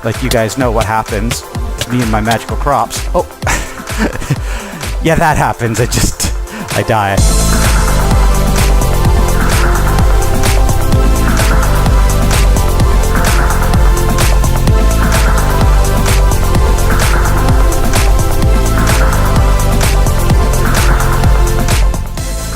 like you guys know what happens to me and my magical crops. Oh, yeah, that happens. I die.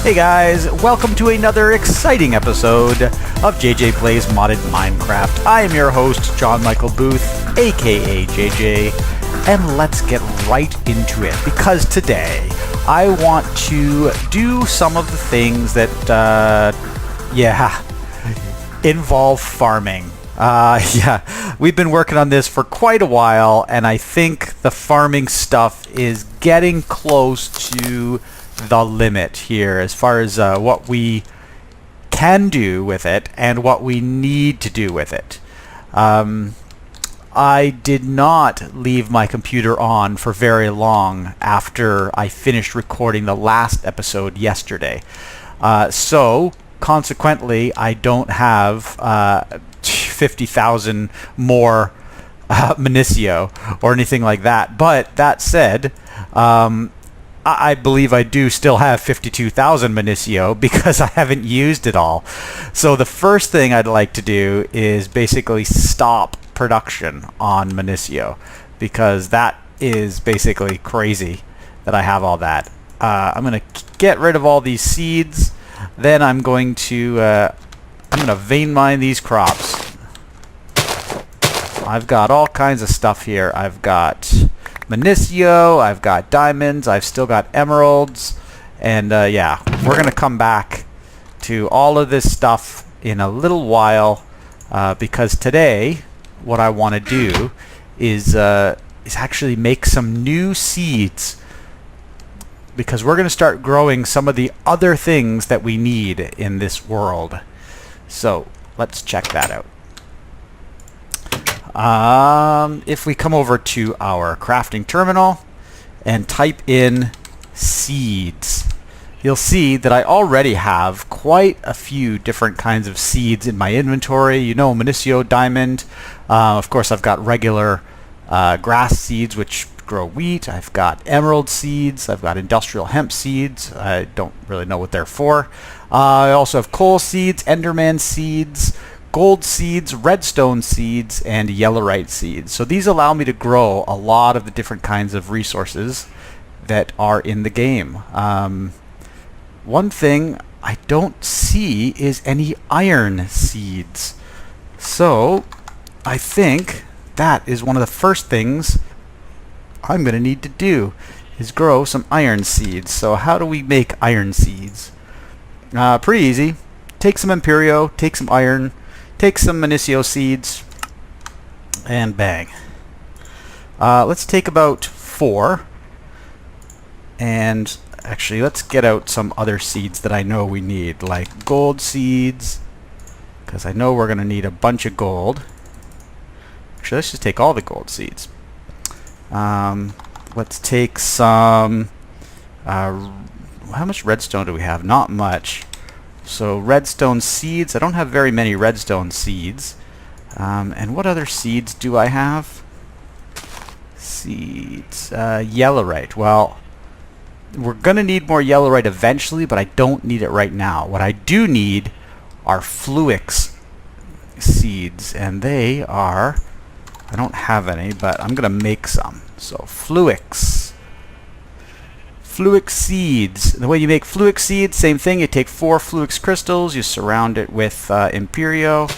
Hey guys, welcome to another exciting episode of JJ Plays Modded Minecraft. I am your host, Jon-Michael Booth, aka JJ, and let's get right into it, because today I want to do some of the things that, involve farming. We've been working on this for quite a while, and I think the farming stuff is getting close to the limit here as far as what we can do with it and what we need to do with it. I did not leave my computer on for very long after I finished recording the last episode yesterday. So consequently, I don't have 50,000 more Minicio or anything like that. But that said, I believe I do still have 52,000 Minicio because I haven't used it all. So the first thing I'd like to do is basically stop production on Minicio, because that is basically crazy that I have all that. I'm going to get rid of all these seeds. Then I'm going to vein mine these crops. I've got all kinds of stuff here. I've got Minicio, I've got diamonds, I've still got emeralds, and we're gonna come back to all of this stuff in a little while, because today what I want to do is actually make some new seeds, because we're gonna start growing some of the other things that we need in this world. So let's check that out. If we come over to our crafting terminal and type in seeds, you'll see that I already have quite a few different kinds of seeds in my inventory. You know, Minicio, diamond. Of course, I've got regular grass seeds, which grow wheat. I've got emerald seeds. I've got industrial hemp seeds. I don't really know what they're for. I also have coal seeds, enderman seeds, gold seeds, redstone seeds, and yellowite seeds. So these allow me to grow a lot of the different kinds of resources that are in the game. One thing I don't see is any iron seeds. So I think that is one of the first things I'm going to need to do, is grow some iron seeds. So how do we make iron seeds? Pretty easy. Take some Imperio, take some iron, take some Minicio seeds, and bang. Let's take about 4. And actually, let's get out some other seeds that I know we need, like gold seeds, because I know we're going to need a bunch of gold. Actually, let's just take all the gold seeds. Let's take some... how much redstone do we have? Not much. So redstone seeds. I don't have very many redstone seeds. And what other seeds do I have? Seeds. Yellowite. Well, we're going to need more yellowite eventually, but I don't need it right now. What I do need are Fluix seeds. And they are... I don't have any, but I'm going to make some. So Fluix seeds. The way you make Fluix seeds, same thing. You take 4 Fluix crystals, you surround it with Imperio,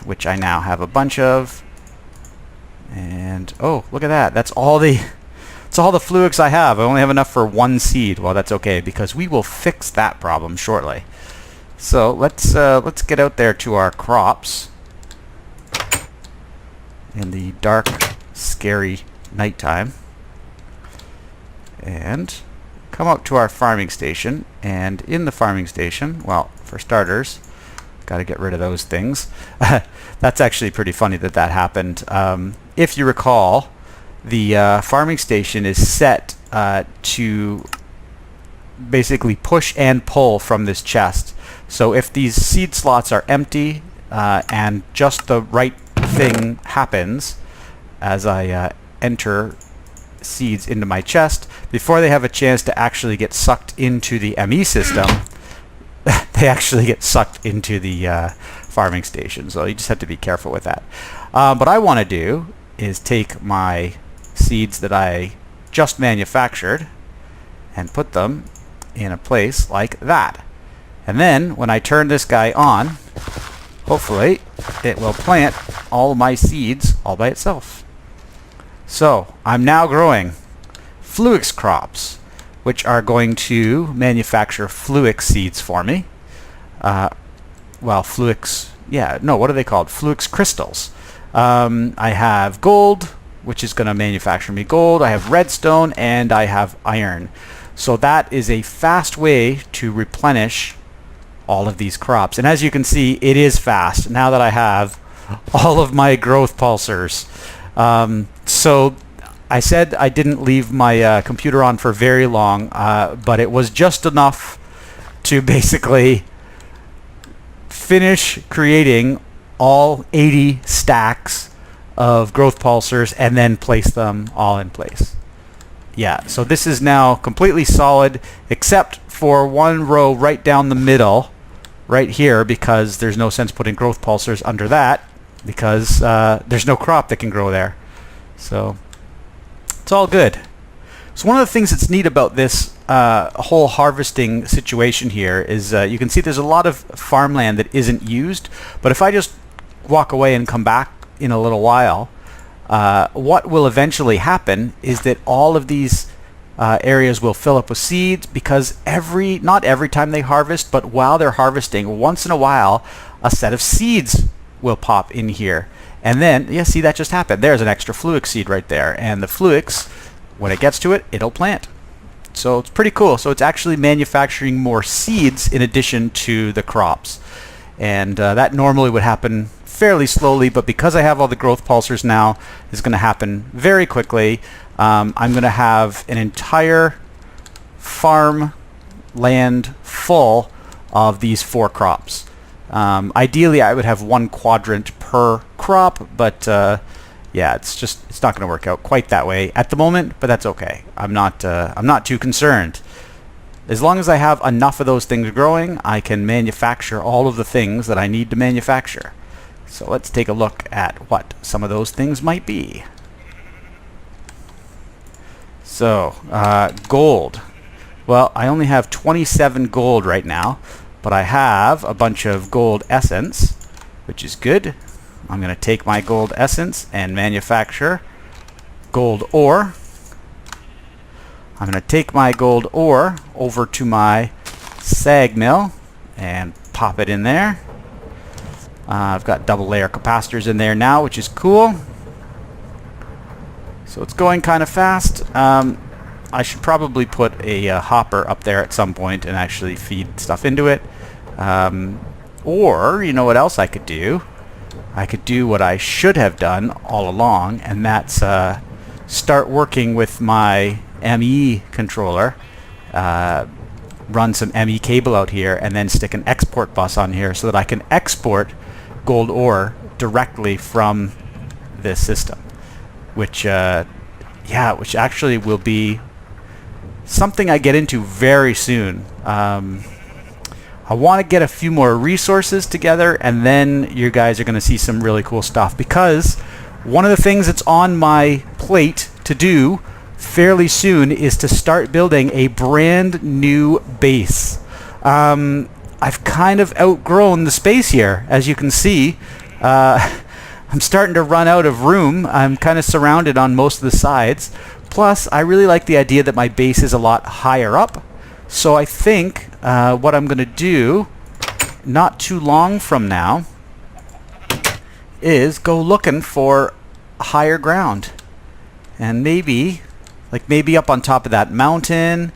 which I now have a bunch of. And oh, look at that. That's all the Fluix I have. I only have enough for 1 seed. Well, that's okay, because we will fix that problem shortly. So let's get out there to our crops in the dark, scary nighttime, and come up to our farming station. And in the farming station, well, for starters, got to get rid of those things. That's actually pretty funny that happened. If you recall, the farming station is set to basically push and pull from this chest. So if these seed slots are empty and just the right thing happens, as I enter seeds into my chest. Before they have a chance to actually get sucked into the ME system, they actually get sucked into the farming station. So you just have to be careful with that. What I want to do is take my seeds that I just manufactured and put them in a place like that. And then when I turn this guy on, hopefully it will plant all of my seeds all by itself. So I'm now growing Fluix crops, which are going to manufacture Fluix seeds for me. Well, Fluix, yeah, no, what are they called? Fluix crystals. I have gold, which is going to manufacture me gold. I have redstone, and I have iron. So that is a fast way to replenish all of these crops. And as you can see, it is fast now that I have all of my growth pulsers. So I said I didn't leave my computer on for very long, but it was just enough to basically finish creating all 80 stacks of growth pulsers and then place them all in place. Yeah, so this is now completely solid except for one row right down the middle right here, because there's no sense putting growth pulsers under that because there's no crop that can grow there. So it's all good. So one of the things that's neat about this whole harvesting situation here is you can see there's a lot of farmland that isn't used, but if I just walk away and come back in a little while, what will eventually happen is that all of these areas will fill up with seeds, because not every time they harvest, but while they're harvesting, once in a while a set of seeds will pop in here. And then, yeah, see, that just happened. There's an extra Fluix seed right there, and the Fluix, when it gets to it, it'll plant. So it's pretty cool. So it's actually manufacturing more seeds in addition to the crops. And that normally would happen fairly slowly, but because I have all the growth pulsers now, it's going to happen very quickly. I'm going to have an entire farm land full of these 4 crops. Ideally, I would have 1 quadrant per crop, but yeah, it's not going to work out quite that way at the moment. But that's okay. I'm not too concerned. As long as I have enough of those things growing, I can manufacture all of the things that I need to manufacture. So let's take a look at what some of those things might be. So gold. Well, I only have 27 gold right now, but I have a bunch of gold essence, which is good. I'm going to take my gold essence and manufacture gold ore. I'm going to take my gold ore over to my sag mill and pop it in there. I've got double layer capacitors in there now, which is cool. So it's going kind of fast. I should probably put a hopper up there at some point and actually feed stuff into it. Or, you know what else I could do? I could do what I should have done all along, and that's start working with my ME controller, run some ME cable out here, and then stick an export bus on here so that I can export gold ore directly from this system, which actually will be something I get into very soon. I want to get a few more resources together, and then you guys are going to see some really cool stuff, because one of the things that's on my plate to do fairly soon is to start building a brand new base. I've kind of outgrown the space here, as you can see. I'm starting to run out of room. I'm kind of surrounded on most of the sides. Plus, I really like the idea that my base is a lot higher up. So I think what I'm going to do, not too long from now, is go looking for higher ground. And maybe up on top of that mountain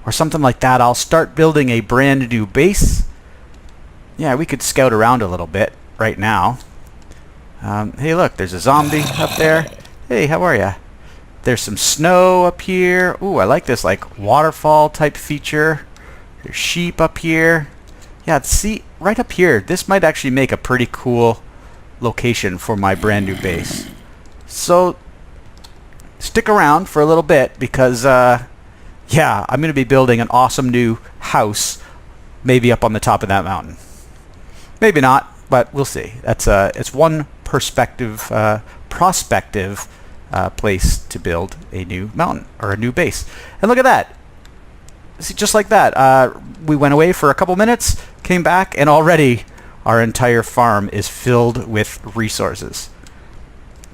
or something like that, I'll start building a brand new base. Yeah, we could scout around a little bit right now. Hey, look, there's a zombie up there. Hey, how are ya? There's some snow up here. Ooh, I like this like waterfall type feature. There's sheep up here. Yeah, see, right up here, this might actually make a pretty cool location for my brand new base. So stick around for a little bit because yeah, I'm going to be building an awesome new house, maybe up on the top of that mountain. Maybe not, but we'll see. That's it's one prospective place to build a new mountain or a new base. And look at that. See, just like that, we went away for a couple minutes, came back, and already our entire farm is filled with resources.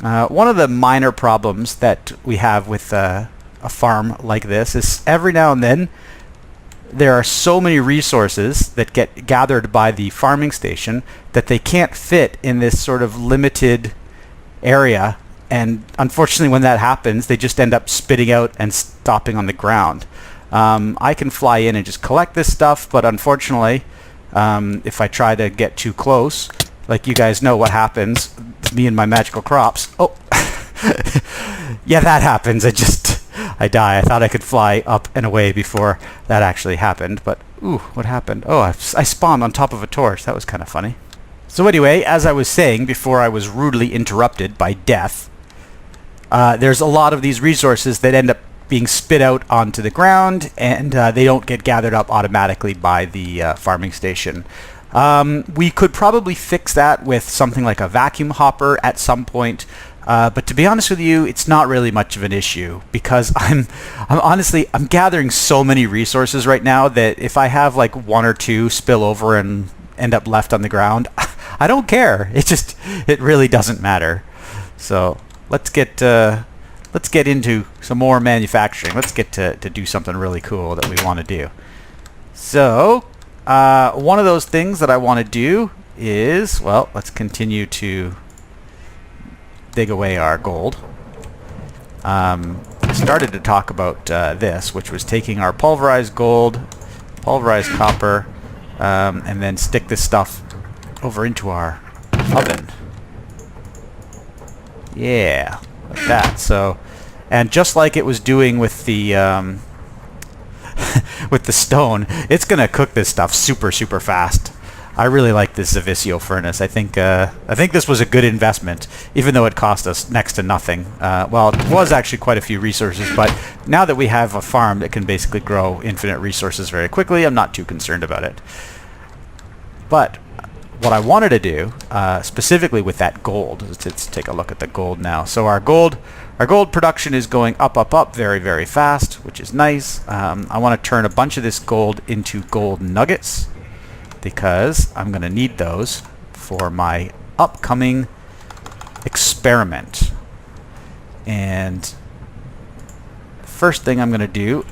One of the minor problems that we have with a farm like this is every now and then there are so many resources that get gathered by the farming station that they can't fit in this sort of limited area, and unfortunately when that happens they just end up spitting out and stopping on the ground. I can fly in and just collect this stuff, but unfortunately if I try to get too close, like you guys know what happens to me and my magical crops. Oh yeah, that happens. I die. I thought I could fly up and away before that actually happened, but ooh, what happened? Oh, I spawned on top of a torch. That was kind of funny. So anyway, as I was saying before I was rudely interrupted by death, there's a lot of these resources that end up being spit out onto the ground, and they don't get gathered up automatically by the farming station. We could probably fix that with something like a vacuum hopper at some point. But to be honest with you, it's not really much of an issue because I'm gathering so many resources right now that if I have like one or two spill over and end up left on the ground, I don't care. It really doesn't matter. So let's get into some more manufacturing. Let's get to do something really cool that we want to do. So one of those things that I want to do is, well, let's continue to dig away our gold. Started to talk about this, which was taking our pulverized gold, pulverized copper, and then stick this stuff over into our oven. Yeah, like that. So, and just like it was doing with the with the stone, it's gonna cook this stuff super fast. I really like this Zavisio furnace. I think this was a good investment, even though it cost us next to nothing. Well, it was actually quite a few resources, but now that we have a farm that can basically grow infinite resources very quickly, I'm not too concerned about it. But what I wanted to do, specifically with that gold, let's take a look at the gold now. So our gold production is going up very fast, which is nice. I want to turn a bunch of this gold into gold nuggets, because I'm going to need those for my upcoming experiment. And the first thing I'm going to do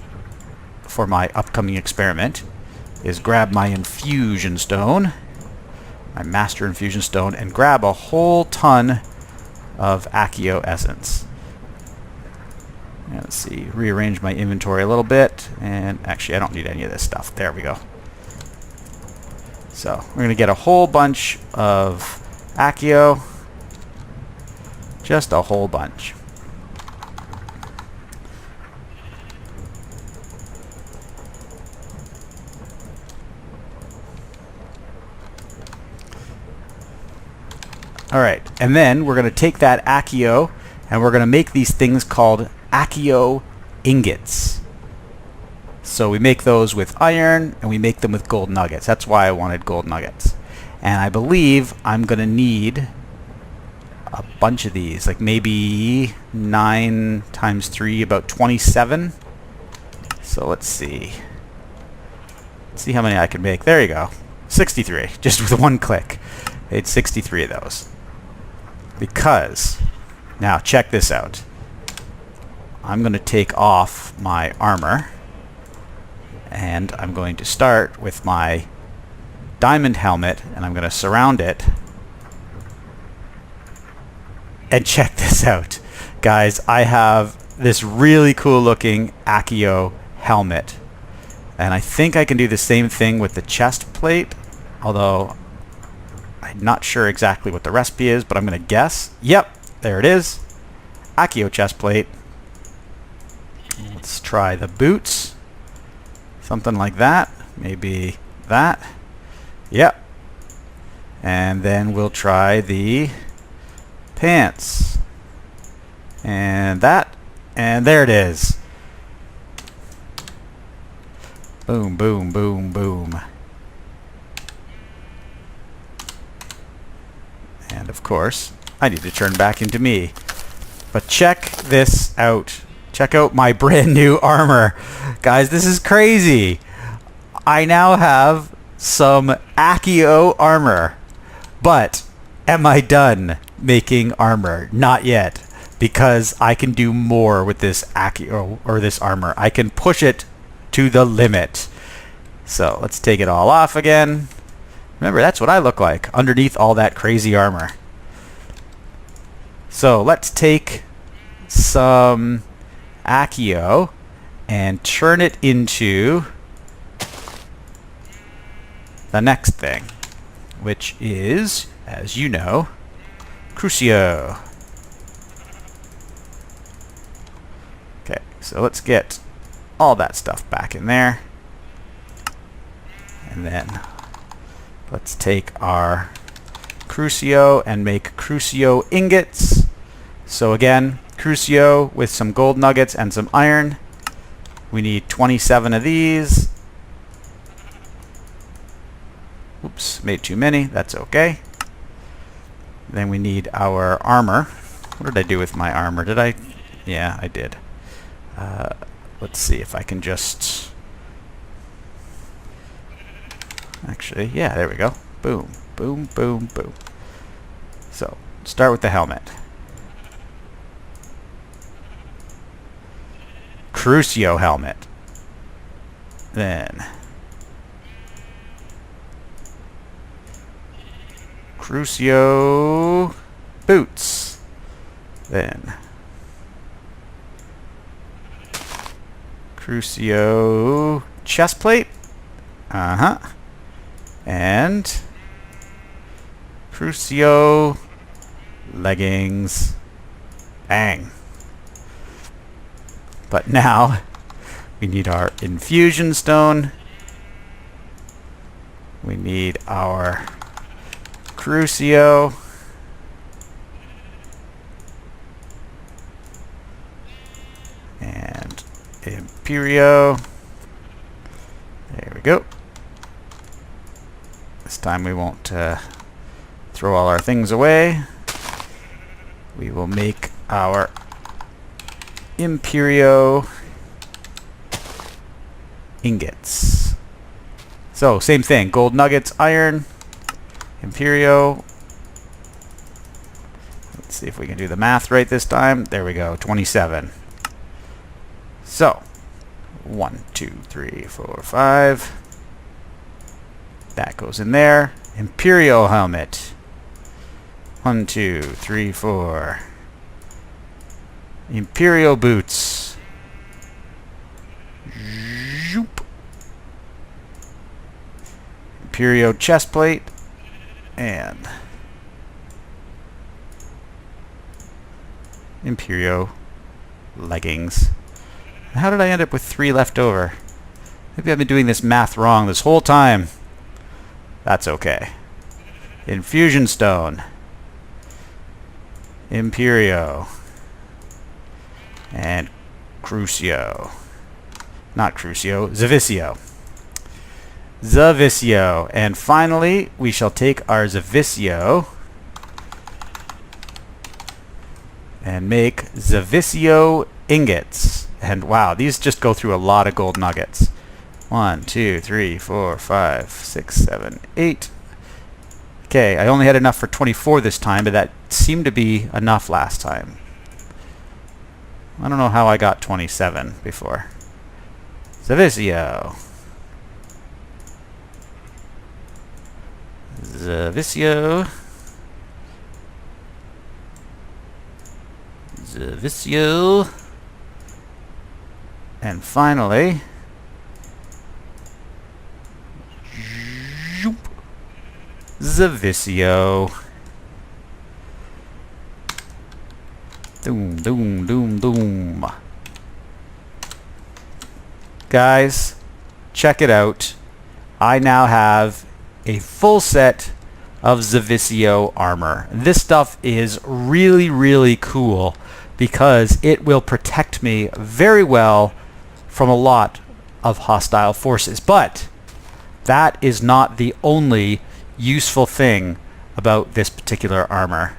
for my upcoming experiment is grab my infusion stone, my master infusion stone, and grab a whole ton of Accio essence. Let's see, rearrange my inventory a little bit, and actually I don't need any of this stuff. There we go. So we're going to get a whole bunch of Accio, just a whole bunch. Alright, and then we're going to take that Accio and we're going to make these things called Accio ingots. So we make those with iron, and we make them with gold nuggets. That's why I wanted gold nuggets. And I believe I'm going to need a bunch of these, like maybe 9 times 3, about 27. So let's see. Let's see how many I can make. There you go. 63, just with one click. Made 63 of those. Because, now check this out. I'm going to take off my armor. And I'm going to start with my diamond helmet, and I'm going to surround it. And check this out. Guys, I have this really cool looking Accio helmet. And I think I can do the same thing with the chest plate, although I'm not sure exactly what the recipe is, but I'm going to guess. Yep, there it is. Accio chest plate. Let's try the boots. Something like that. Maybe that. Yep. And then we'll try the pants. And that. And there it is. Boom, boom, boom, boom. And of course, I need to turn back into me. But check this out. Check out my brand new armor. Guys, this is crazy. I now have some Accio armor. But am I done making armor? Not yet. Because I can do more with this Accio or this armor. I can push it to the limit. So let's take it all off again. Remember, that's what I look like underneath all that crazy armor. So let's take some Accio and turn it into the next thing, which is, as you know, Crucio. Okay, so let's get all that stuff back in there. And then let's take our Crucio and make Crucio ingots. So again, Crucio with some gold nuggets and some iron. We need 27 of these. Oops, made too many. That's okay. Then we need our armor. What did I do with my armor? Did I? Yeah, I did. Let's see if I can just... Actually, yeah, there we go. Boom, boom, boom, boom. So, start with the helmet. Crucio helmet. Then Crucio boots. Then Crucio chest plate. And Crucio leggings. Bang. But now we need our infusion stone. We need our Crucio. And Imperio. There we go. This time we won't throw all our things away. We will make our Imperio ingots. So, same thing. Gold nuggets, iron, Imperio. Let's see if we can do the math right this time. There we go, 27. So, 1, 2, 3, 4, 5. That goes in there. Imperial helmet. 1, 2, 3, 4. Imperial boots. Zoop. Imperial chest plate. And Imperio leggings. How did I end up with 3 left over? Maybe I've been doing this math wrong this whole time. That's okay. Infusion stone. Imperio. And Crucio. Not Crucio, Zavicio. Zavicio. And finally, we shall take our Zavicio and make Zavicio ingots. And wow, these just go through a lot of gold nuggets. 1, 2, 3, 4, 5, 6, 7, 8. Okay, I only had enough for 24 this time, but that seemed to be enough last time. I don't know how I got 27 before. Zavicio. Zavicio. Zavicio. And finally, Zavicio. Doom, doom, doom, doom. Guys, check it out. I now have a full set of Zavicio armor. This stuff is really, really cool because it will protect me very well from a lot of hostile forces. But that is not the only useful thing about this particular armor.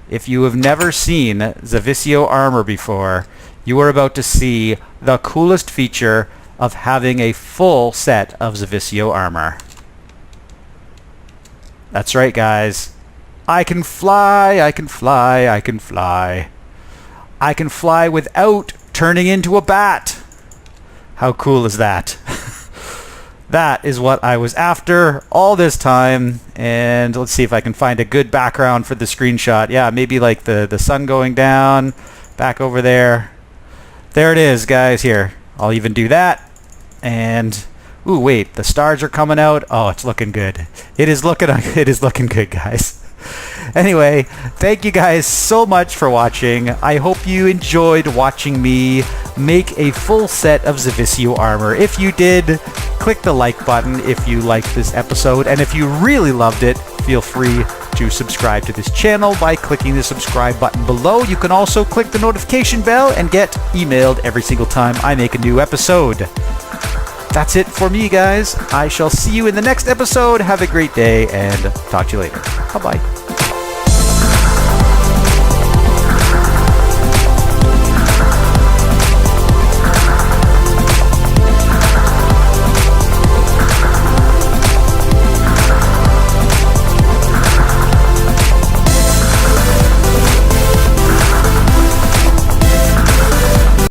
If you have never seen Zavisio armor before, you are about to see the coolest feature of having a full set of Zavisio armor. That's right, guys. I can fly, I can fly, I can fly. I can fly without turning into a bat. How cool is that? That is what I was after all this time. And let's see if I can find a good background for the screenshot. Yeah, maybe like the sun going down back over there. There it is, guys. Here, I'll even do that. And ooh, wait, the stars are coming out. Oh, it's looking good. It is looking good, guys. Anyway, thank you guys so much for watching. I hope you enjoyed watching me make a full set of Zavisio armor. If you did, click the like button if you liked this episode. And if you really loved it, feel free to subscribe to this channel by clicking the subscribe button below. You can also click the notification bell and get emailed every single time I make a new episode. That's it for me, guys. I shall see you in the next episode. Have a great day and talk to you later. Bye-bye.